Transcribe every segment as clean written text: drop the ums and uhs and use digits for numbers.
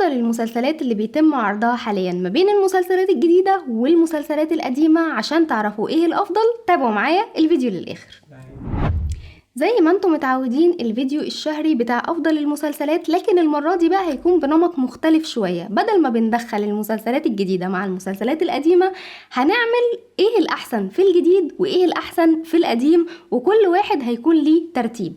افضل المسلسلات اللي بيتم عرضها حاليا ما بين المسلسلات الجديدة والمسلسلات القديمة. عشان تعرفوا ايه الافضل تابعوا معايا الفيديو للاخر. زي ما انتم متعودين الفيديو الشهري بتاع افضل المسلسلات، لكن المرة دي بقى هيكون بنمط مختلف شوية. بدل ما بندخل المسلسلات الجديدة مع المسلسلات القديمة، هنعمل ايه الاحسن في الجديد وايه الاحسن في القديم، وكل واحد هيكون ليه ترتيب.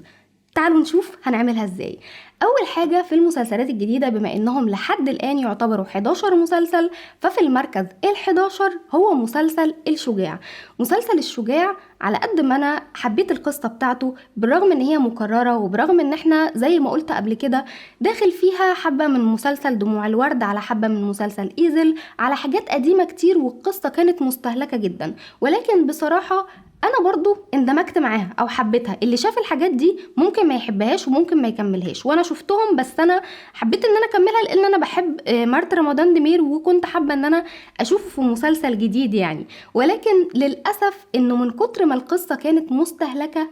تعالوا نشوف هنعملها ازاي. اول حاجة في المسلسلات الجديدة، بما انهم لحد الان يعتبروا 11 مسلسل، ففي المركز ال11 هو مسلسل الشجاع. مسلسل الشجاع على قد ما انا حبيت القصة بتاعته، بالرغم ان هي مكررة وبرغم ان احنا زي ما قلت قبل كده داخل فيها حبة من مسلسل دموع الورد، على حبة من مسلسل ايزل، على حاجات قديمة كتير والقصة كانت مستهلكة جدا، ولكن بصراحة انا برضو اندمجت معاها او حبيتها. اللي شاف الحاجات دي ممكن ما يحبهاش وممكن ما يكملهاش، وانا شفتهم بس انا حبيت ان انا اكملها لان انا بحب مارت رمضان دمير، وكنت حابه ان انا اشوفه في مسلسل جديد يعني. ولكن للاسف انه من كتر ما القصه كانت مستهلكه،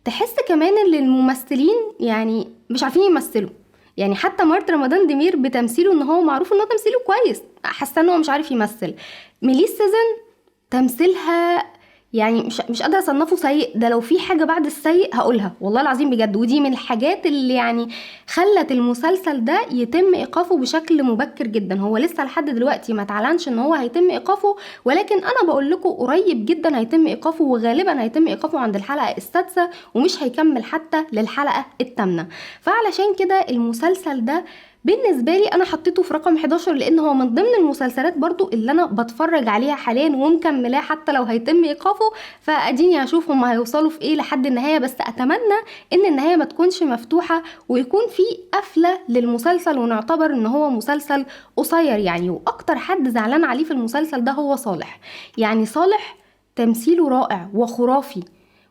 تحس كمان ان الممثلين يعني مش عارفين يمثلوا. يعني حتى مارت رمضان دمير بتمثيله، ان هو معروف ان هو تمثيله كويس، حاسه ان هو مش عارف يمثل. ميليس سيزن تمثيلها يعني مش قادره اصنفه سيء، ده لو في حاجه بعد السيء هقولها والله العظيم بجد. ودي من الحاجات اللي يعني خلت المسلسل ده يتم ايقافه بشكل مبكر جدا. هو لسه لحد دلوقتي ما اتعلنش ان هو هيتم ايقافه، ولكن انا بقول لكم قريب جدا هيتم ايقافه، وغالبا هيتم ايقافه عند الحلقه السادسه ومش هيكمل حتى للحلقه الثامنه. فعلشان كده المسلسل ده بالنسبه لي انا حطيته في رقم 11، لان هو من ضمن المسلسلات برضو اللي انا بتفرج عليها حاليا ومكملاه حتى لو هيتم ايقافه. فاديني هشوف هم هيوصلوا في ايه لحد النهايه، بس اتمنى ان النهايه ما تكونش مفتوحه ويكون في قفله للمسلسل، ونعتبر ان هو مسلسل قصير يعني. واكتر حد زعلان عليه في المسلسل ده هو صالح. يعني صالح تمثيله رائع وخرافي،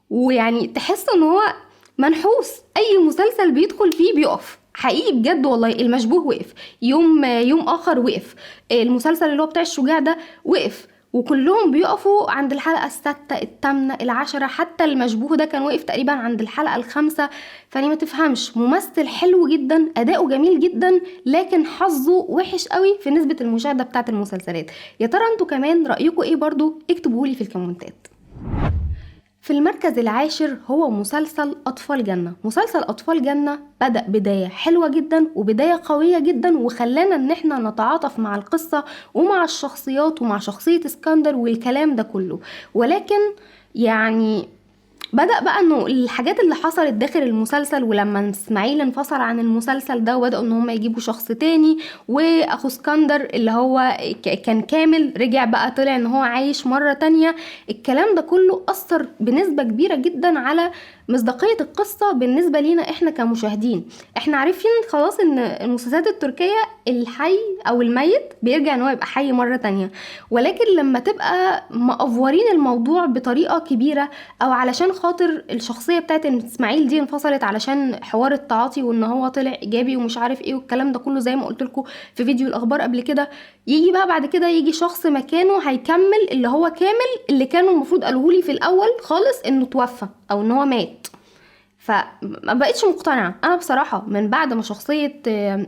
ويعني تحس ان هو منحوس، اي مسلسل بيدخل فيه بيقف حقيقي بجد والله. المشبوه وقف، يوم اخر وقف، المسلسل اللي هو بتاع الشجاع ده وقف، وكلهم بيقفوا عند الحلقة السادسة الثامنة العاشرة. حتى المشبوه ده كان وقف تقريبا عند الحلقة الخامسة. فاني ما تفهمش، ممثل حلو جدا، اداؤه جميل جدا، لكن حظه وحش قوي في نسبة المشاهدة بتاعت المسلسلات. يا ترى انتوا كمان رأيكم ايه؟ برضو اكتبوهولي في الكومنتات. في المركز العاشر هو مسلسل أطفال جنة. مسلسل أطفال جنة بدأ بداية حلوة جدا وبداية قوية جدا، وخلانا ان احنا نتعاطف مع القصة ومع الشخصيات ومع شخصية اسكندر والكلام ده كله. ولكن يعني بدأ بقى انه الحاجات اللي حصلت داخل المسلسل، ولما اسماعيل انفصل عن المسلسل ده وبدأوا ان هم يجيبوا شخص تاني، واخو اسكندر اللي هو كان كامل رجع بقى طلع ان هو عايش مرة تانية. الكلام ده كله أثر بنسبة كبيرة جدا على مصداقية القصة بالنسبة لينا احنا كمشاهدين. احنا عارفين خلاص ان المسلسلات التركية الحي او الميت بيرجع ان هو يبقى حي مرة تانية، ولكن لما تبقى مأفورين الموضوع بطريقة كبيرة، او علشان خاطر الشخصية بتاعت ان اسماعيل دي انفصلت علشان حوار التعاطي وان هو طلع ايجابي ومش عارف ايه والكلام ده كله، زي ما قلت لكم في فيديو الاخبار قبل كده، يجي بقى بعد كده يجي شخص مكانه هيكمل اللي هو كامل، اللي كانوا المفروض قالوهولي في الاول خالص انه توفى او ان هو مات. فما بقتش مقتنعه انا بصراحه من بعد ما شخصيه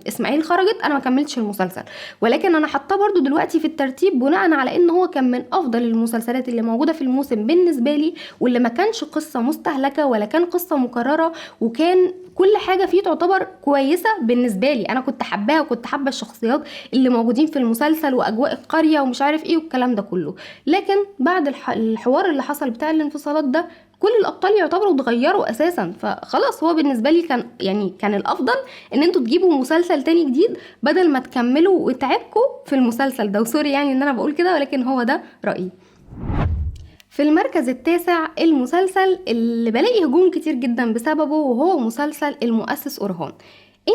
اسماعيل خرجت. انا ما كملتش المسلسل، ولكن انا حاطاه برضو دلوقتي في الترتيب بناء على ان هو كان من افضل المسلسلات اللي موجوده في الموسم بالنسبه لي، واللي ما كانش قصه مستهلكه ولا كان قصه مكرره، وكان كل حاجه فيه تعتبر كويسه بالنسبه لي. انا كنت حباها وكنت حابه الشخصيات اللي موجودين في المسلسل واجواء القريه ومش عارف ايه والكلام ده كله. لكن بعد الحوار اللي حصل بتاع الانفصالات ده، كل الابطال يعتبروا اتغيروا اساسا. فخلاص هو بالنسبه لي كان الافضل ان انتوا تجيبوا مسلسل تاني جديد بدل ما تكملوا وتعبكوا في المسلسل ده. وسوري يعني ان انا بقول كده، ولكن هو ده رايي. في المركز التاسع المسلسل اللي بلاقي هجوم كتير جدا بسببه، وهو مسلسل المؤسس أورهان.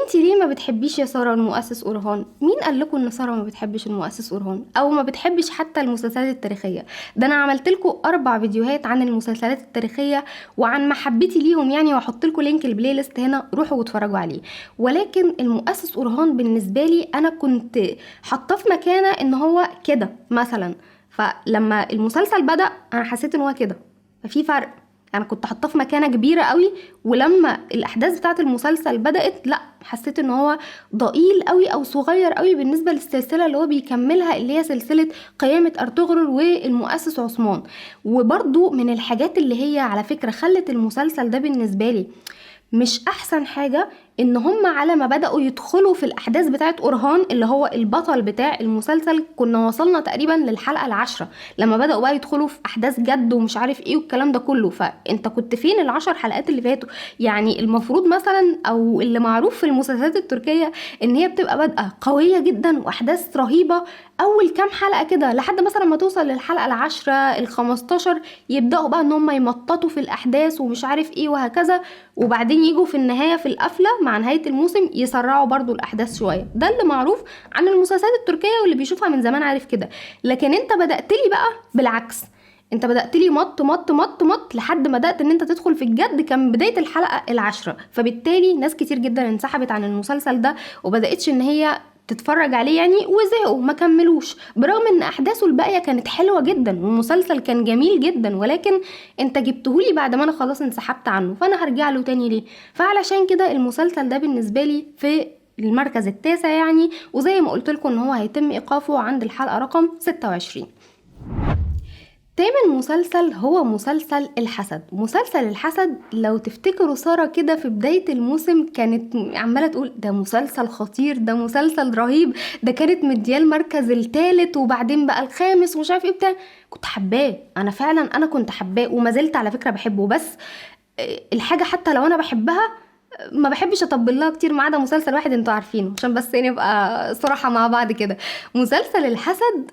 انتي ليه ما بتحبيش يا سارة المؤسس أورهان؟ مين قال لكم ان سارة ما بتحبش المؤسس أورهان او ما بتحبش حتى المسلسلات التاريخية؟ ده انا عملت لكم 4 فيديوهات عن المسلسلات التاريخية وعن محبتي ليهم يعني، واحط لكم لينك البلاي ليست هنا، روحوا واتفرجوا عليه. ولكن المؤسس أورهان بالنسبة لي انا كنت حاطاه في مكانه ان هو كده مثلا. فلما المسلسل بدأ انا حسيت ان هو كده، ففي فرق. انا كنت حاطاه في مكانه كبيره قوي، ولما الاحداث بتاعه المسلسل بدات لا، حسيت ان هو ضئيل قوي او صغير قوي بالنسبه للسلسله اللي هو بيكملها، اللي هي سلسله قيامه ارطغرل والمؤسس عثمان. وبرضو من الحاجات اللي هي على فكره خلت المسلسل ده بالنسبه لي مش احسن حاجة، ان هم على ما بدأوا يدخلوا في الاحداث بتاعت أورهان اللي هو البطل بتاع المسلسل، كنا وصلنا تقريبا للحلقة 10 لما بدأوا بقى يدخلوا في احداث جد ومش عارف ايه والكلام ده كله. فانت كنت فين ال10 حلقات اللي فاتوا؟ يعني المفروض مثلا، او اللي معروف في المسلسلات التركية ان هي بتبقى بادئة قوية جدا واحداث رهيبة اول كام حلقة كده، لحد مثلا ما توصل للحلقة 10 15 يبدأوا بقى ان هم يمططوا في الاحداث ومش عارف ايه وهكذا، وبعدين يجوا في النهاية في القفلة مع نهاية الموسم يسرعوا برضو الأحداث شوية. ده اللي معروف عن المسلسلات التركية، واللي بيشوفها من زمان عارف كده. لكن انت بدأت لي بقى بالعكس، انت بدأت لي مط مط مط مط لحد ما بدأت ان انت تدخل في الجد كان بداية الحلقة 10. فبالتالي ناس كتير جدا انسحبت عن المسلسل ده وبدأتش ان هي تتفرج عليه يعني، وزهقوا ما كملوش، برغم ان احداثه الباقيه كانت حلوه جدا والمسلسل كان جميل جدا، ولكن انت جبتهولي بعد ما انا خلاص انسحبت عنه، فانا هرجع له تاني ليه؟ فعلشان كده المسلسل ده بالنسبه لي في المركز التاسع يعني، وزي ما قلت لكم ان هو هيتم ايقافه عند الحلقه رقم 26. تامن مسلسل هو مسلسل الحسد. مسلسل الحسد لو تفتكروا سارة كده في بداية الموسم كانت عمالة تقول ده مسلسل خطير، ده مسلسل رهيب، ده كانت مدياه المركز الثالث وبعدين بقى الخامس ومش عارف ايه بتاع. كنت حباه، انا فعلا انا كنت حباه وما زلت على فكرة بحبه، بس الحاجة حتى لو انا بحبها ما بحبش اطبل لها كتير، ما عدا مسلسل واحد انتوا عارفينه عشان بس نبقى صراحة مع بعض كده. مسلسل الحسد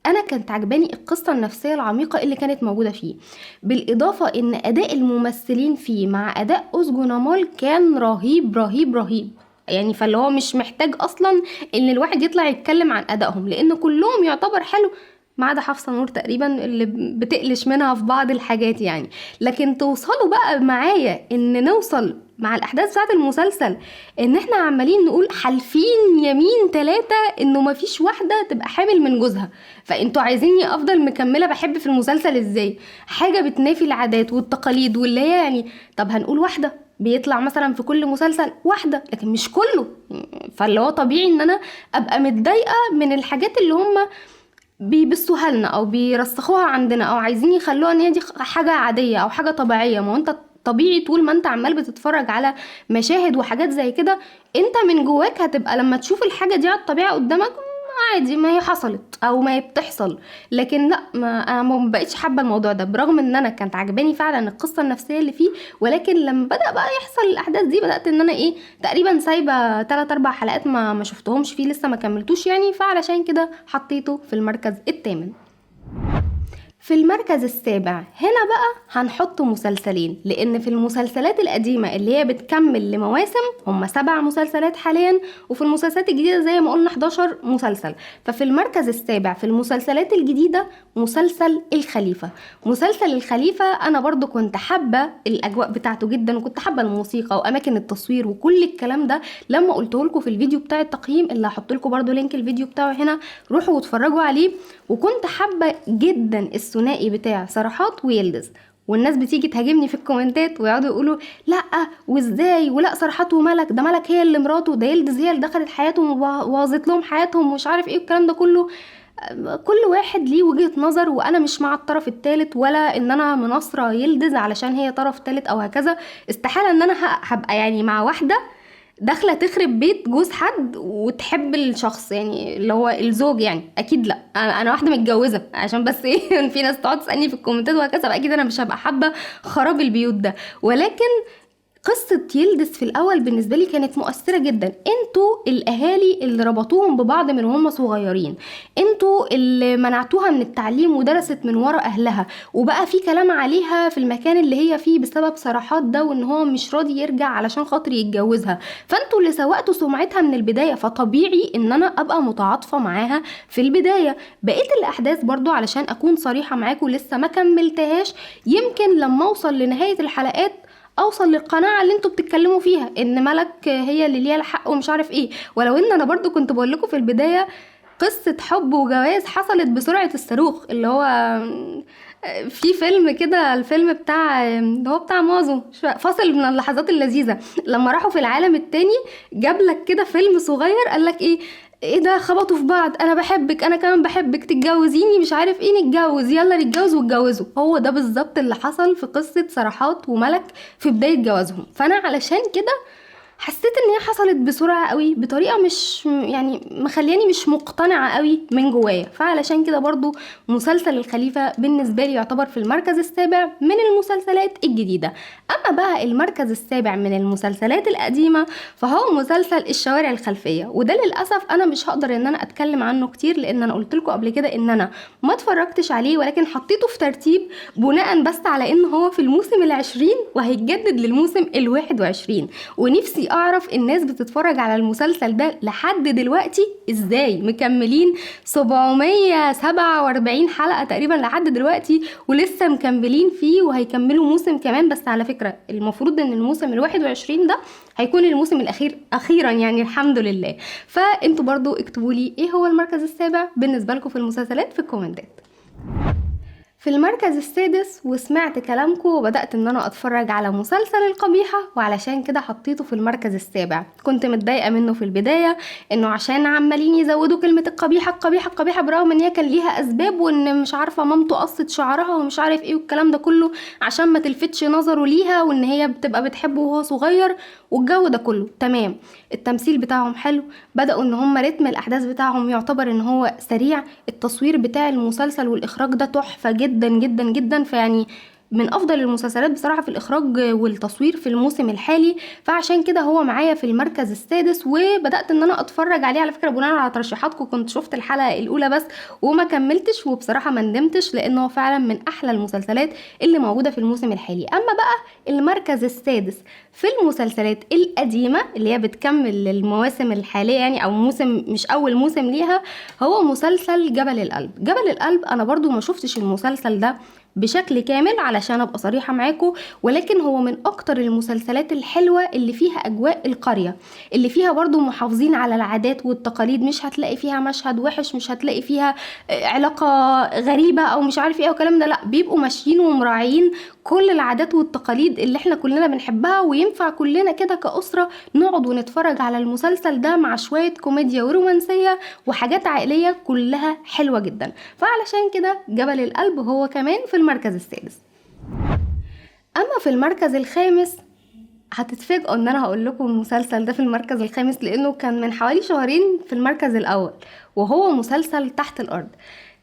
انا كانت عجباني القصة النفسية العميقة اللي كانت موجودة فيه، بالاضافة ان اداء الممثلين فيه مع اداء أوزجو نامال كان رهيب رهيب رهيب يعني. فاللي هو مش محتاج اصلا ان الواحد يطلع يتكلم عن ادائهم لان كلهم يعتبر حلو، ما عدا حفصة نور تقريبا اللي بتقلش منها في بعض الحاجات يعني. لكن توصلوا بقى معايا ان نوصل مع الاحداث بتاعت المسلسل ان احنا عمالين نقول حالفين يمين 3 انه مفيش واحدة تبقى حامل من جوزها، فانتوا عايزيني افضل مكملة بحب في المسلسل ازاي؟ حاجة بتنافي العادات والتقاليد، واللي هي يعني طب هنقول واحدة بيطلع مثلا في كل مسلسل واحدة لكن مش كله، فاللي هو طبيعي ان انا ابقى متضايقة من الحاجات اللي هم بيبثوها لنا او بيرسخوها عندنا او عايزين يخلوها ان هي دي حاجه عاديه او حاجه طبيعيه. ما هو انت طبيعي طول ما انت عمال بتتفرج على مشاهد وحاجات زي كده، انت من جواك هتبقى لما تشوف الحاجه دي على الطبيعه قدامك عادي، ما هي حصلت او ما هي بتحصل. لكن لا، انا ما بقيتش حابه الموضوع ده، برغم ان انا كانت عجباني فعلا القصه النفسيه اللي فيه، ولكن لما بدا بقى يحصل الاحداث دي بدات ان انا تقريبا سايبه 3-4 حلقات ما شفتهمش فيه، لسه ما كملتوش يعني، فعلشان كده حطيته في المركز الثامن. في المركز السابع هنا بقى هنحط مسلسلين، لان في المسلسلات القديمة اللي هي بتكمل لمواسم هم 7 مسلسلات حاليا، وفي المسلسلات الجديدة زي ما قلنا 11 مسلسل. ففي المركز السابع في المسلسلات الجديدة مسلسل الخليفة. مسلسل الخليفة انا برضو كنت حابة الاجواء بتاعته جدا، وكنت حابة الموسيقى واماكن التصوير وكل الكلام ده لما قلته لكم في الفيديو بتاع التقييم اللي هحط لكم برضو لينك الفيديو بتاعه هنا، روحوا واتفرجوا عليه. وكنت حابة جدا الثنائي بتاع سرحات ويلدز، والناس بتيجي تهاجمني في الكومنتات ويقعدوا يقولوا لا وازاي، ولا سرحات وملك، ده ملك هي اللي مراته، ده يلدز هي اللي دخلت حياتهم وبوظت لهم حياتهم ومش عارف ايه الكلام ده كله. كل واحد ليه وجهة نظر، وانا مش مع الطرف الثالث ولا ان انا مناصرة يلدز علشان هي طرف ثالث او هكذا. استحالة ان انا هبقى يعني مع واحدة داخله تخرب بيت جوز حد وتحب الشخص يعني اللي هو الزوج، يعني اكيد لا. انا واحده متجوزه عشان بس في ناس تقعد تسالني في الكومنتات وهكذا، اكيد انا مش هبقى حابه خراب البيوت ده. ولكن قصة يلدز في الأول بالنسبة لي كانت مؤثرة جدا. انتوا الأهالي اللي ربطوهم ببعض من هم صغيرين، انتوا اللي منعتوها من التعليم ودرست من ورا أهلها، وبقى في كلام عليها في المكان اللي هي فيه بسبب صراحات ده، وان هو مش راضي يرجع علشان خاطر يتجوزها. فانتوا اللي سوقتوا سمعتها من البداية، فطبيعي ان انا ابقى متعاطفة معاها في البداية. بقيت الأحداث برضو علشان أكون صريحة معاكم لسه ما كملتهاش، يمكن لما أوصل لنهاية الحلقات اوصل للقناعه اللي انتوا بتتكلموا فيها ان ملك هي اللي ليها الحق ومش عارف ايه. ولو ان انا برضو كنت بقول لكم في البدايه قصة حب وجواز حصلت بسرعة الصاروخ، اللي هو في فيلم كده، الفيلم بتاع اللي هو بتاع مازو، فاصل من اللحظات اللذيذة، لما راحوا في العالم التاني جاب لك كده فيلم صغير، قال لك ايه ده، خبطوا في بعض، انا بحبك انا كمان بحبك، تتجوزيني مش عارف ايه، نتجوز يلا نتجوز، واتجوزوا. هو ده بالظبط اللي حصل في قصة سراحات وملك في بداية جوازهم. فانا علشان كده حسيت ان هي حصلت بسرعه قوي، بطريقه مش يعني مخلياني مش مقتنعه قوي من جوايا. فعلشان كده برضو مسلسل الخليفه بالنسبه لي يعتبر في المركز السابع من المسلسلات الجديده. اما بقى المركز السابع من المسلسلات القديمه فهو مسلسل الشوارع الخلفيه، وده للاسف انا مش هقدر ان انا اتكلم عنه كتير، لان انا قلت لكم قبل كده ان انا ما اتفرجتش عليه، ولكن حطيته في ترتيب بناء بس على ان هو في الموسم العشرين وهيتجدد للموسم ال21، ونفسي اعرف الناس بتتفرج على المسلسل ده لحد دلوقتي ازاي، مكملين 747 حلقة تقريبا لحد دلوقتي ولسه مكملين فيه، وهيكملوا موسم كمان. بس على فكرة المفروض ان الموسم ال21 ده هيكون الموسم الاخير اخيرا يعني، الحمد لله. فانتوا برضو اكتبوا لي ايه هو المركز السابع بالنسبة لكم في المسلسلات في الكومنتات. في المركز السادس وسمعت كلامكم وبدأت ان انا اتفرج على مسلسل القبيحة، وعلشان كده حطيته في المركز السابع. كنت متضايقة منه في البداية انه عشان عمالين يزودوا كلمة القبيحة القبيحة القبيحة، برغم ان هي كان ليها اسباب، وان مش عارفة مامته قصت شعرها ومش عارف ايه والكلام ده كله عشان ما تلفتش نظره ليها، وان هي بتبقى بتحبه وهو صغير والجو ده كله تمام. التمثيل بتاعهم حلو، بدأوا ان هم رتم الاحداث بتاعهم يعتبر ان هو سريع، التصوير بتاع المسلسل والاخراج ده تحفة جدا جدا جدا، فيعني من افضل المسلسلات بصراحة في الاخراج والتصوير في الموسم الحالي. فعشان كده هو معايا في المركز السادس، وبدأت ان انا اتفرج عليه على فكرة بناء على ترشيحاتكم. كنت شفت الحلقة الاولى بس وما كملتش، وبصراحة ما ندمتش لانه فعلا من احلى المسلسلات اللي موجودة في الموسم الحالي. اما بقى المركز السادس في المسلسلات القديمة اللي هي بتكمل المواسم الحالية يعني، او موسم مش اول موسم ليها، هو مسلسل جبل القلب. جبل القلب انا برضو ما شفتش المسلسل ده بشكل كامل علشان ابقى صريحة معاكم، ولكن هو من اكتر المسلسلات الحلوة اللي فيها اجواء القرية، اللي فيها برضو محافظين على العادات والتقاليد، مش هتلاقي فيها مشهد وحش، مش هتلاقي فيها علاقة غريبة او مش عارف ايه وكلام ده، لا بيبقوا ماشيين ومراعيين كل العادات والتقاليد اللي احنا كلنا بنحبها، وينفع كلنا كده كأسرة نقعد ونتفرج على المسلسل ده مع شوية كوميديا ورومانسية وحاجات عائلية كلها حلوة جدا. فعلشان كده جبل القلب هو كمان في المركز السادس. اما في المركز الخامس هتتفاجئوا ان انا هقول لكم المسلسل ده في المركز الخامس، لانه كان من حوالي شهرين في المركز الاول، وهو مسلسل تحت الارض.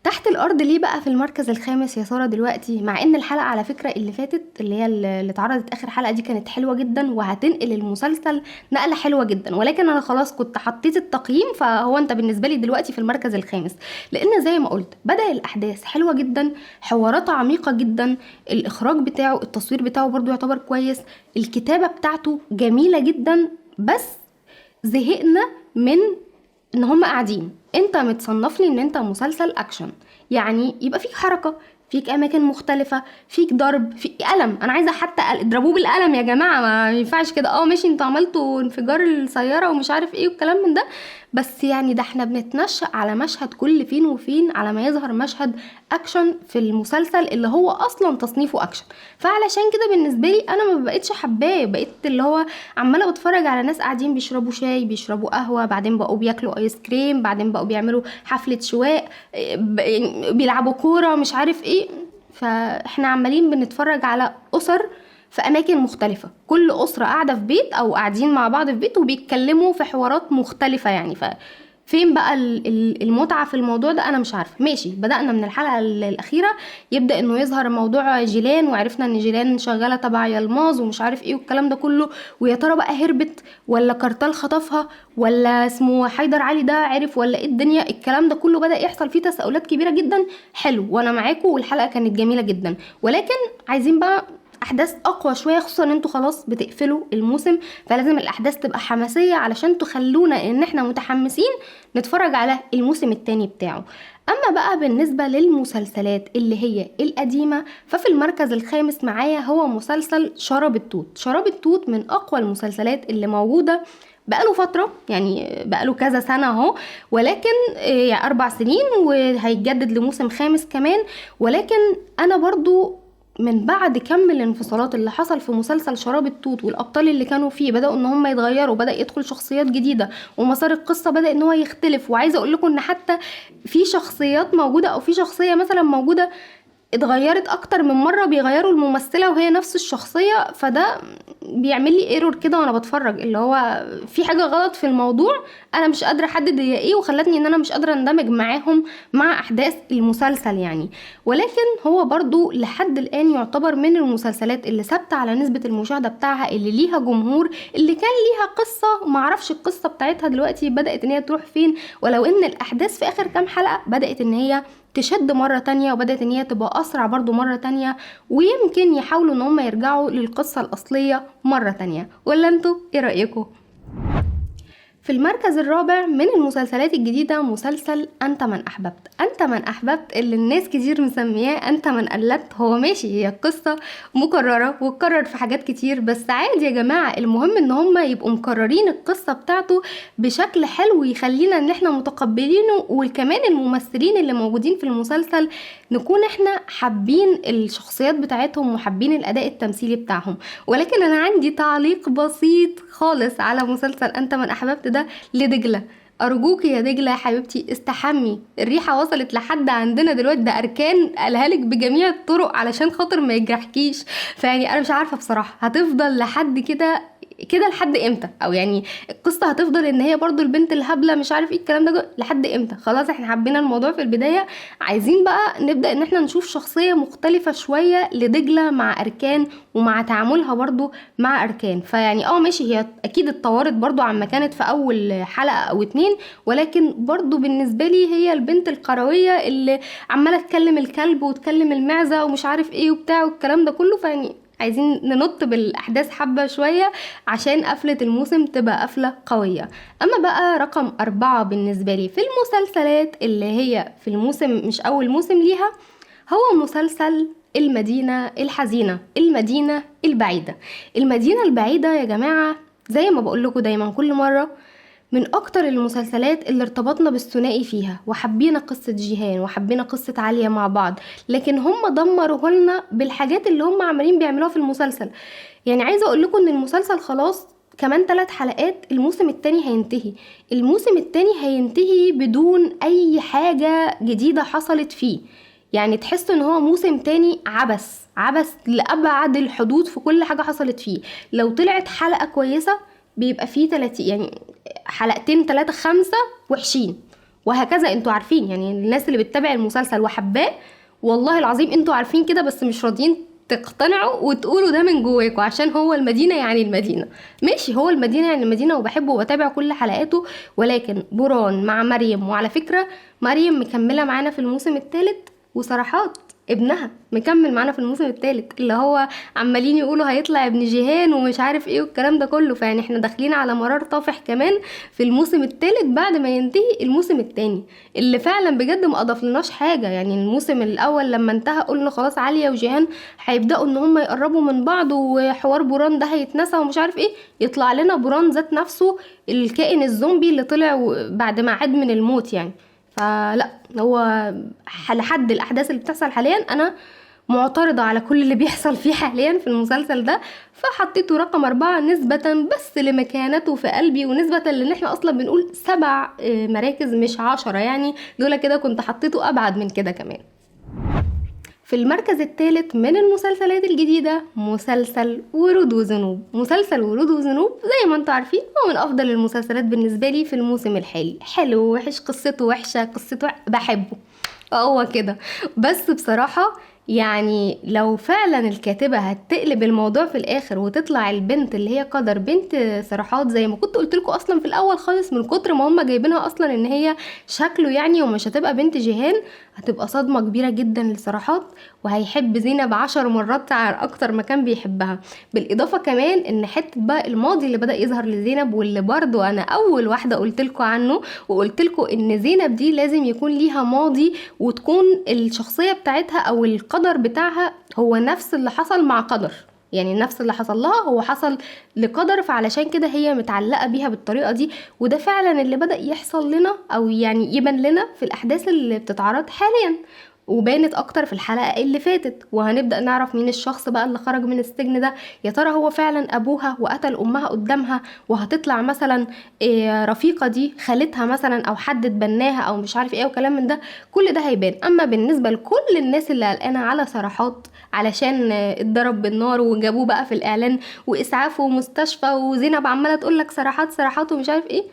تحت الارض ليه بقى في المركز الخامس يا ساره دلوقتي؟ مع ان الحلقه على فكره اللي فاتت اللي هي اللي اتعرضت اخر حلقه دي كانت حلوه جدا وهتنقل المسلسل نقله حلوه جدا، ولكن انا خلاص كنت حطيت التقييم، فهو انت بالنسبه لي دلوقتي في المركز الخامس، لان زي ما قلت بدا الاحداث حلوه جدا، حوارات عميقه جدا، الاخراج بتاعه التصوير بتاعه برضو يعتبر كويس، الكتابه بتاعته جميله جدا. بس زهقنا من ان هم قاعدين، انت متصنف لي ان انت مسلسل اكشن، يعني يبقى فيك حركة، فيك اماكن مختلفة، فيك ضرب، فيك قلم، انا عايزة حتى اضربوه بالقلم يا جماعة، ما ينفعش كده ماشي انتوا عملتوا انفجار السيارة ومش عارف ايه والكلام من ده، بس يعني ده احنا بنتنشأ على مشهد كل فين وفين على ما يظهر مشهد اكشن في المسلسل اللي هو اصلا تصنيفه اكشن. فعلشان كده بالنسبه لي انا ما بقتش حباه، بقيت اللي هو عماله بتفرج على ناس قاعدين بيشربوا شاي بيشربوا قهوه، بعدين بقوا بياكلوا ايس كريم، بعدين بقوا بيعملوا حفله شواء، بيلعبوا كوره مش عارف ايه. فاحنا عمالين بنتفرج على اسر في اماكن مختلفه، كل اسره قاعده في بيت او قاعدين مع بعض في بيت وبيتكلموا في حوارات مختلفه يعني. فين بقى المتعه في الموضوع ده؟ انا مش عارفه. ماشي بدأنا من الحلقه الاخيره يبدأ انه يظهر موضوع جيلان، وعرفنا ان جيلان شغاله تبع يلماظ ومش عارف ايه والكلام ده كله، ويا ترى بقى هربت ولا كارتال خطفها ولا اسمه حيدر علي ده عرف ولا ايه الدنيا، الكلام ده كله بدأ يحصل فيه تساؤلات كبيره جدا. حلو وانا معاكم والحلقه كانت جميله جدا، ولكن عايزين بقى احداث اقوى شويه، خصوصا ان انتوا خلاص بتقفلوا الموسم، فلازم الاحداث تبقى حماسيه علشان تخلونا ان احنا متحمسين نتفرج على الموسم التاني بتاعه. اما بقى بالنسبه للمسلسلات اللي هي القديمه، ففي المركز الخامس معايا هو مسلسل شراب التوت. شراب التوت من اقوى المسلسلات اللي موجوده بقاله فترة، يعني بقاله كذا سنة اهو، ولكن 4 سنين وهيتجدد لموسم 5 كمان. ولكن انا برضو من بعد كم الانفصالات اللي حصل في مسلسل شراب التوت والابطال اللي كانوا فيه بدأوا ان هم يتغيروا، بدأ يدخل شخصيات جديدة ومسار القصة بدأ ان هو يختلف. وعايزة اقول لكم ان حتى في شخصيات موجودة او في شخصية مثلا موجودة اتغيرت اكتر من مرة، بيغيروا الممثلة وهي نفس الشخصية، فده بيعمل لي ايرور كده وانا بتفرج، اللي هو في حاجة غلط في الموضوع، انا مش قادرة احدد هي ايه، وخلتني ان انا مش قادرة اندمج معاهم مع احداث المسلسل يعني. ولكن هو برضو لحد الان يعتبر من المسلسلات اللي ثابتة على نسبة المشاهدة بتاعها، اللي ليها جمهور، اللي كان ليها قصة معرفش القصة بتاعتها دلوقتي بدأت ان هي تروح فين، ولو ان الاحداث في اخر كام حلقة بدأت ان هي تشد مرة تانية، وبدأت ان هي تبقى اسرع برضو مرة تانية، ويمكن يحاولوا ان هم يرجعوا للقصة الاصلية مرة تانية. ولا انتوا ايه رأيكم؟ في المركز الرابع من المسلسلات الجديدة مسلسل أنت من أحببت. أنت من أحببت اللي الناس كتير مسمياه أنت من قلت، هو ماشي هي قصة مكررة وتكرر في حاجات كتير، بس عادي يا جماعة، المهم ان هم يبقوا مكررين القصة بتاعته بشكل حلو يخلينا ان احنا متقبلينه، وكمان الممثلين اللي موجودين في المسلسل نكون احنا حابين الشخصيات بتاعتهم وحابين الأداء التمثيلي بتاعهم. ولكن أنا عندي تعليق بسيط خالص على مسلسل أنت من أحببت ده لدجلة. أرجوك يا دجلة يا حبيبتي استحمي، الريحة وصلت لحد عندنا دلوقتي، ده أركان قالها لك بجميع الطرق علشان خاطر ما يجرحكيش. فيعني أنا مش عارفة بصراحة هتفضل لحد كده لحد امتى، او يعني القصه هتفضل ان هي برضو البنت الهبله مش عارف ايه الكلام ده لحد امتى؟ خلاص احنا حبينا الموضوع في البدايه، عايزين بقى نبدا ان احنا نشوف شخصيه مختلفه شويه لدجله مع اركان ومع تعاملها برضو مع اركان. فيعني ماشي هي اكيد اتطورت برضو عما كانت في اول حلقه او 2، ولكن برضو بالنسبه لي هي البنت القرويه اللي عماله تكلم الكلب وتكلم المعزه ومش عارف ايه وبتاع والكلام ده كله. فيعني عايزين ننط بالاحداث حبة شوية عشان قفلة الموسم تبقى قفلة قوية. اما بقى رقم 4 بالنسبة لي في المسلسلات اللي هي في الموسم مش اول موسم ليها، هو مسلسل المدينة الحزينة، المدينة البعيدة. المدينة البعيدة يا جماعة زي ما بقول لكم دايما كل مرة، من اكتر المسلسلات اللي ارتبطنا بالثنائي فيها، وحبينا قصة جيهان وحبينا قصة عالية مع بعض، لكن هم دمروه لنا بالحاجات اللي هم عمالين بيعملوها في المسلسل. يعني عايزة اقول لكم ان المسلسل خلاص كمان 3 حلقات الموسم التاني هينتهي. الموسم التاني هينتهي بدون اي حاجة جديدة حصلت فيه، يعني تحسوا ان هو موسم تاني عبث لأبعد الحدود في كل حاجة حصلت فيه. لو طلعت حلقة كويسة بيبقى فيه 30، يعني 2 3 5 وحشين، وهكذا. انتوا عارفين يعني الناس اللي بتتابع المسلسل وحباه، والله العظيم انتوا عارفين كده، بس مش راضيين تقتنعوا وتقولوا ده من جواكوا عشان هو المدينة يعني المدينة. ماشي هو المدينة يعني المدينة وبحبه وبتابع كل حلقاته، ولكن بران مع مريم، وعلى فكرة مريم مكملة معانا في الموسم الثالث، وصراحات ابنها مكمل معانا في الموسم الثالث، اللي هو عمالين يقولوا هيطلع ابن جيهان ومش عارف ايه والكلام ده كله. فيعني احنا داخلين على مرار طافح كمان في الموسم الثالث بعد ما ينتهي الموسم الثاني، اللي فعلا بجد ما اضافلناش حاجه. يعني الموسم الاول لما انتهى قلنا خلاص عاليه وجيهان هيبداوا ان هم يقربوا من بعض، وحوار بران ده هيتنسى ومش عارف ايه، يطلع لنا بران ذات نفسه الكائن الزومبي اللي طلع بعد ما عاد من الموت يعني. فلا هو لحد الاحداث اللي بتحصل حاليا انا معترضة على كل اللي بيحصل فيه حاليا في المسلسل ده، فحطيته رقم 4 نسبة بس لمكانته في قلبي، ونسبة لان احنا اصلا بنقول 7 مراكز مش 10، يعني لولا كده كنت حطيته ابعد من كده كمان. في المركز الثالث من المسلسلات الجديدة مسلسل ورود وذنوب. مسلسل ورود وذنوب زي ما انتوا عارفين هو من افضل المسلسلات بالنسبة لي في الموسم الحالي، حلو وحش، قصته وحشة، قصته بحبه هو كده. بس بصراحة يعني لو فعلا الكاتبة هتقلب الموضوع في الاخر وتطلع البنت اللي هي قدر بنت صراحات زي ما كنت قلت لكم اصلا في الاول خالص، من كتر ما هم جايبينها اصلا ان هي شكله يعني ومش هتبقى بنت جيهان، هتبقى صدمة كبيرة جدا لصراحات، وهيحب زينب 10 مرات اكتر ما كان بيحبها. بالاضافة كمان ان حتة بقى الماضي اللي بدأ يظهر لزينب، واللي برضو انا اول واحدة قلت لكم عنه، وقلت لكم ان زينب دي لازم يكون ليها ماضي، وتكون الشخصية بتاعتها او القدر بتاعها هو نفس اللي حصل مع قدر، يعني نفس اللي حصل لها هو حصل لقدر، فعلشان كده هي متعلقة بيها بالطريقة دي. وده فعلا اللي بدأ يحصل لنا او يعني يبان لنا في الاحداث اللي بتتعرض حاليا، وبانت اكتر في الحلقة اللي فاتت. وهنبدأ نعرف مين الشخص بقى اللي خرج من السجن ده، يا ترى هو فعلا ابوها وقتل امها قدامها، وهتطلع مثلا رفيقة دي خالتها مثلا او حد اتبناها او مش عارف ايه وكلام من ده. كل ده هيبان. اما بالنسبة لكل الناس اللي قلقانة على صراحات علشان اتضرب بالنار وجابوه بقى في الاعلان واسعاف ومستشفى، وزينب عمالة تقولك صراحات صراحات ومش عارف ايه،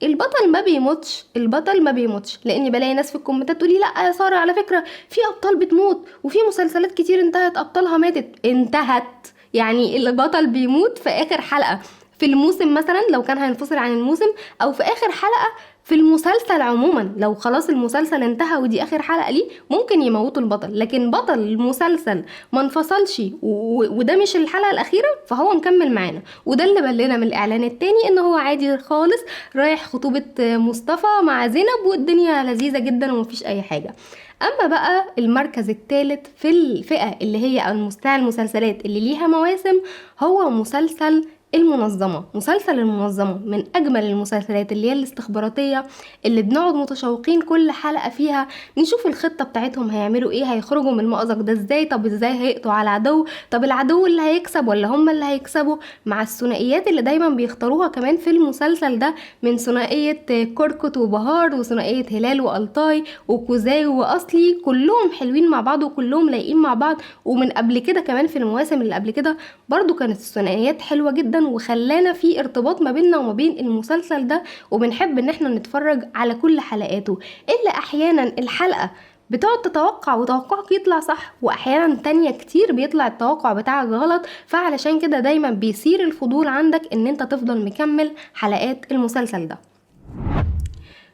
البطل ما بيموتش، البطل ما بيموتش. لاني بلاقي ناس في الكومنتات تقولي لا يا ساره على فكره في ابطال بتموت وفي مسلسلات كتير انتهت ابطالها ماتت. انتهت يعني البطل بيموت في اخر حلقه في الموسم مثلا لو كان هينفصل عن الموسم، او في اخر حلقه في المسلسل عموما. لو خلاص المسلسل انتهى ودي اخر حلقه ليه ممكن يموتوا البطل، لكن بطل المسلسل ما انفصلش وده مش الحلقه الاخيره فهو مكمل معانا. وده اللي بلنا من الاعلان التاني ان هو عادي خالص رايح خطوبه مصطفى مع زينب والدنيا لذيذه جدا ومفيش اي حاجه. اما بقى المركز الثالث في الفئه اللي هي المسلسلات اللي ليها مواسم هو مسلسل المنظمة. مسلسل المنظمة من أجمل المسلسلات اللي هي الاستخباراتية، اللي بنقعد متشوقين كل حلقة فيها نشوف الخطة بتاعتهم هيعملوا ايه، هيخرجوا من المأزق ده ازاي، طب ازاي هيقضوا على العدو، طب العدو اللي هيكسب ولا هم اللي هيكسبوا، مع الثنائيات اللي دايما بيختاروها كمان في المسلسل ده، من ثنائية كركت وبهار وثنائية هلال وألطاي وكوزاي وأصلي، كلهم حلوين مع بعض وكلهم لايقين مع بعض. ومن قبل كده كمان في المواسم اللي قبل كده برضو كانت الثنائيات حلوة جدا وخلانا في ارتباط ما بيننا وما بين المسلسل ده، وبنحب ان احنا نتفرج على كل حلقاته. الا احيانا الحلقة بتقعد تتوقع وتوقعك يطلع صح، واحيانا تانية كتير بيطلع التوقع بتاعك غلط، فعلشان كده دايما بيصير الفضول عندك ان انت تفضل مكمل حلقات المسلسل ده.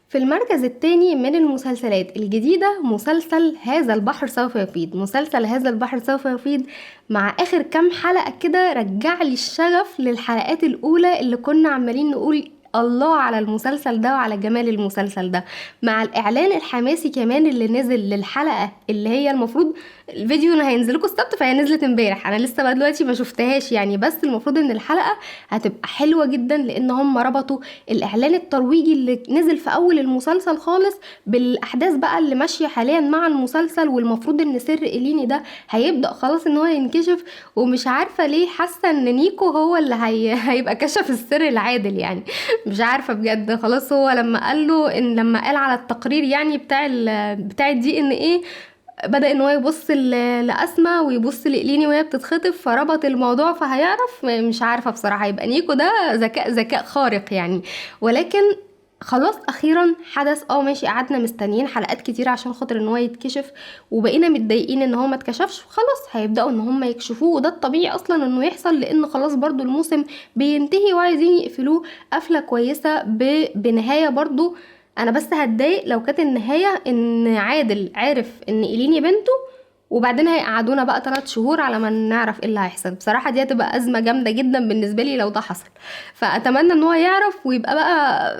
في المركز الثاني من المسلسلات الجديدة مسلسل هذا البحر سوف يفيض. مسلسل هذا البحر سوف يفيض مع اخر كام حلقة كده رجع لي الشغف للحلقات الاولى اللي كنا عمالين نقول الله على المسلسل ده وعلى جمال المسلسل ده، مع الاعلان الحماسي كمان اللي نزل للحلقة اللي هي المفروض الفيديو اللي هينزلكوا السبت فهي نزلت امبارح، انا لسه بقى دلوقتي ما شفتهاش يعني، بس المفروض ان الحلقة هتبقى حلوة جدا لان هم ربطوا الاعلان الترويجي اللي نزل في اول المسلسل خالص بالاحداث بقى اللي ماشية حاليا مع المسلسل. والمفروض ان سر إليني ده هيبدأ خلاص ان هو ينكشف، ومش عارفة ليه حاسة ان نيكو هو اللي هيبقى كشف السر العادل يعني مش عارفة بجد. خلاص هو لما قال له ان لما قال على التقرير يعني بتاع الدي ان ايه بدأ ان هو يبص لأسماء ويبص لإليني وهي بتتخطف فربط الموضوع فهيعرف. مش عارفة بصراحة، يبقى نيكو ده ذكاء خارق يعني. ولكن خلاص اخيرا حدث ماشي، قعدنا مستنيين حلقات كتير عشان خاطر ان هو يتكشف وبقينا متضايقين ان هو ما اتكشفش. خلاص هيبداوا ان هم يكشفوه وده الطبيعي اصلا انه يحصل، لان خلاص برضو الموسم بينتهي وعايزين يقفلوه قفله كويسه بنهايه. برضو انا بس هتضايق لو كانت النهايه ان عادل عارف ان إليني بنته وبعدين هيقعدونا بقى 3 شهور على ما نعرف ايه اللي هيحصل. بصراحه دي هتبقى ازمه جامده جدا بالنسبه لي لو ده حصل. فاتمنى ان هو يعرف ويبقى بقى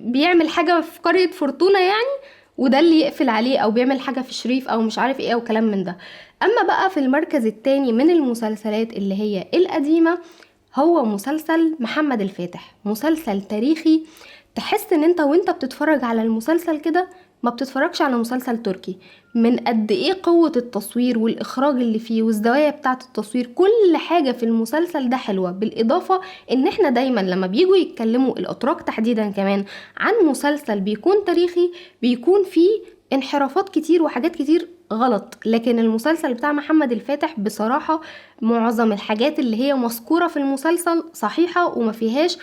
بيعمل حاجه في قريه فورتونا يعني، وده اللي يقفل عليه، او بيعمل حاجه في شريف او مش عارف ايه وكلام من ده. اما بقى في المركز الثاني من المسلسلات اللي هي القديمه هو مسلسل محمد الفاتح. مسلسل تاريخي تحس ان انت وانت بتتفرج على المسلسل كده ما بتتفرجش على مسلسل تركي، من قد ايه قوة التصوير والاخراج اللي فيه والزوايا بتاعة التصوير. كل حاجة في المسلسل ده حلوة، بالاضافة ان احنا دايما لما بيجوا يتكلموا الاتراك تحديدا كمان عن مسلسل بيكون تاريخي بيكون فيه انحرافات كتير وحاجات كتير غلط. لكن المسلسل بتاع محمد الفاتح بصراحة معظم الحاجات اللي هي مذكورة في المسلسل صحيحة وما فيهاش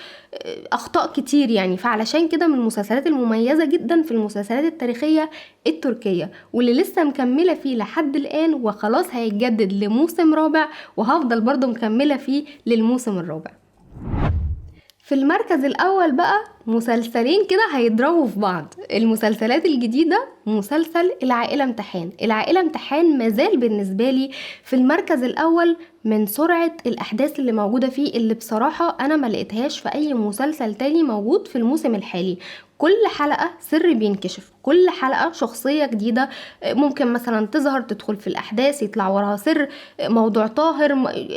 اخطاء كتير يعني. فعلشان كده من المسلسلات المميزة جدا في المسلسلات التاريخية التركية، واللي لسه مكملة فيه لحد الان وخلاص هيتجدد لموسم رابع، وهفضل برضو مكملة فيه للموسم الرابع. في المركز الاول بقى مسلسلين كده هيضربوا في بعض. المسلسلات الجديدة مسلسل العائلة امتحان. العائلة امتحان مازال بالنسبة لي في المركز الأول من سرعة الأحداث اللي موجودة فيه، اللي بصراحة أنا ما لقيتهاش في أي مسلسل تاني موجود في الموسم الحالي. كل حلقة سر بينكشف، كل حلقة شخصية جديدة ممكن مثلا تظهر تدخل في الأحداث يطلع وراها سر، موضوع طاهر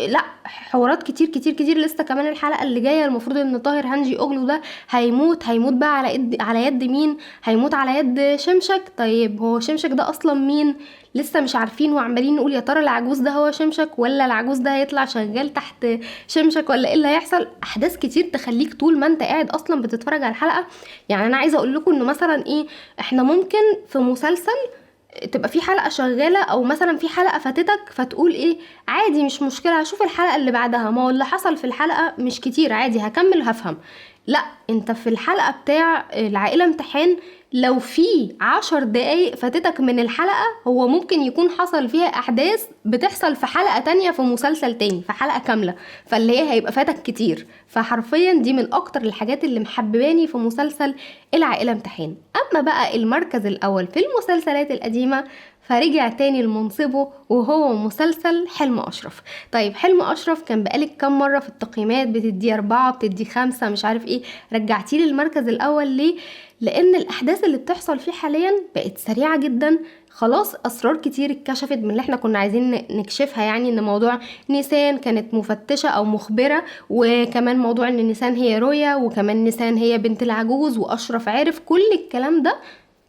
لا، حوارات كتير كتير كتير. لسه كمان الحلقة اللي جاية المفروض ان طاهر هانجي اوغلو ده هيموت بقى على يد مين؟ هيموت على يد شمشك. طيب هو شمشك ده اصلا مين؟ لسه مش عارفين، وعمالين نقول يا ترى العجوز ده هو شمشك ولا العجوز ده هيطلع شغال تحت شمشك ولا ايه اللي هيحصل. احداث كتير تخليك طول ما انت قاعد اصلا بتتفرج على الحلقة. يعني انا عايزه اقول لكم انه مثلا ايه، احنا ممكن في مسلسل تبقى في حلقة شغالة او مثلا في حلقة فاتتك فتقول ايه عادي مش مشكلة هشوف الحلقة اللي بعدها، ما هو اللي حصل في الحلقة مش كتير عادي هكمل هفهم. لا، انت في الحلقة بتاع العائلة امتحان لو في 10 دقايق فاتتك من الحلقة هو ممكن يكون حصل فيها احداث بتحصل في حلقة تانية في مسلسل تاني في حلقة كاملة، فاللي هي هيبقى فاتك كتير. فحرفيا دي من اكتر الحاجات اللي محبباني في مسلسل العائلة امتحان. اما بقى المركز الاول في المسلسلات القديمة فرجع تاني لمنصبه وهو مسلسل حلم أشرف. طيب حلم أشرف كان بقالك كام مرة في التقييمات بتدي 4 بتدي 5 مش عارف ايه، رجعتيه للمركز الأول ليه؟ لأن الأحداث اللي بتحصل فيه حاليا بقت سريعة جدا. خلاص أسرار كتير اتكشفت من اللي احنا كنا عايزين نكشفها، يعني ان موضوع نيسان كانت مفتشة او مخبرة، وكمان موضوع ان نيسان هي رويا، وكمان نيسان هي بنت العجوز، وأشرف عارف كل الكلام ده.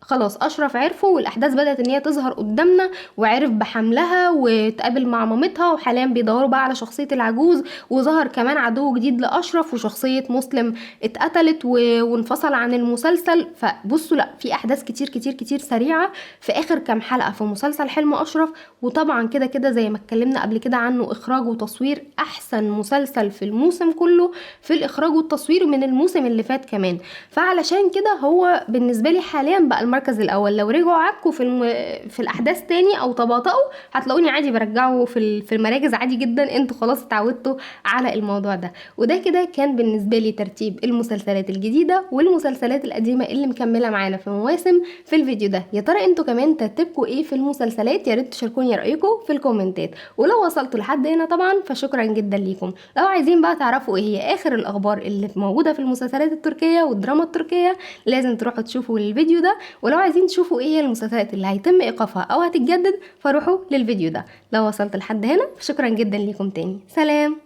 خلاص اشرف عرفه والاحداث بدات ان هي تظهر قدامنا، وعرف بحملها وتقابل مع مامتها، وحاليا بيدوروا بقى على شخصيه العجوز، وظهر كمان عدو جديد لاشرف وشخصيه مسلم اتقتلت وانفصل عن المسلسل. فبصوا لا، في احداث كتير كتير كتير سريعه في اخر كام حلقه في مسلسل حلم اشرف. وطبعا كده كده زي ما اتكلمنا قبل كده عنه، اخراج وتصوير احسن مسلسل في الموسم كله في الاخراج والتصوير من الموسم اللي فات كمان. فعلشان كده هو بالنسبه لي حاليا بقى المركز الاول. لو رجعوا عكوا في الاحداث تاني او تباطؤوا هتلاقوني عادي برجعه في المراكز عادي جدا، انتوا خلاص اتعودتوا على الموضوع ده. وده كده كان بالنسبه لي ترتيب المسلسلات الجديده والمسلسلات القديمه اللي مكمله معانا في مواسم في الفيديو ده. يا ترى انتوا كمان ترتيبكم ايه في المسلسلات؟ يا ريت تشاركوني رايكم في الكومنتات، ولو وصلتوا لحد هنا طبعا فشكرا جدا ليكم. لو عايزين بقى تعرفوا ايه هي اخر الاخبار اللي موجوده في المسلسلات التركيه والدراما التركيه لازم تروحوا تشوفوا الفيديو ده. ولو عايزين تشوفوا ايه هي المسلسلات اللي هيتم ايقافها او هتتجدد فروحوا للفيديو ده. لو وصلت لحد هنا فشكرا جدا ليكم تاني، سلام.